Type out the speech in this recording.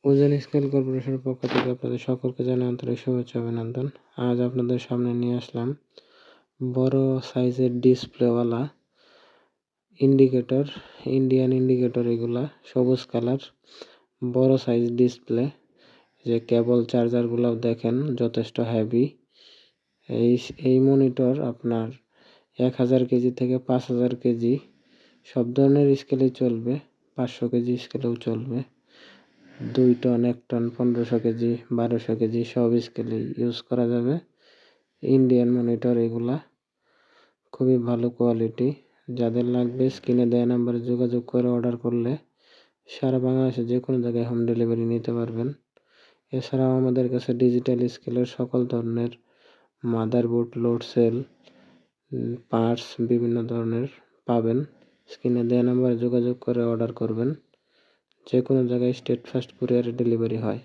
ওজন স্কেল কর্পোরেশনের পক্ষ থেকে আপনাদের সকলকে জানাই আন্তরিক শুভেচ্ছা অভিনন্দন। আজ আপনাদের সামনে নিয়ে আসলাম বড় সাইজের ডিসপ্লেওয়ালা ইন্ডিকেটর, ইন্ডিয়ান ইন্ডিকেটর। এগুলা সবুজ কালার, বড় সাইজ ডিসপ্লে। যে কেবল চার্জারগুলো দেখেন যথেষ্ট হেভি। এই মনিটর আপনার 1000 কেজি থেকে 5000 কেজি সব ধরনের স্কেলেই চলবে, 500 কেজি স্কেলেও চলবে, 2 টন, 1 টন, 1500 কেজি, 1200 কেজি সব স্কেলেই ইউজ করা যাবে। ইন্ডিয়ান মনিটর এগুলা খুবই ভালো কোয়ালিটি। যাদের লাগবে স্ক্রিনে দেওয়া নাম্বারে যোগাযোগ করে অর্ডার করলে সারা বাংলাদেশে যে কোনো জায়গায় হোম ডেলিভারি নিতে পারবেন। এছাড়াও আমাদের কাছে ডিজিটাল স্কেলের সকল ধরনের মাদারবোর্ড, লোড সেল, পার্টস বিভিন্ন ধরনের পাবেন। স্ক্রিনে দেওয়া নাম্বারে যোগাযোগ করে অর্ডার করবেন। যে কোনো জায়গায় স্টেট ফাস্ট কুরিয়ারে ডেলিভারি হয়।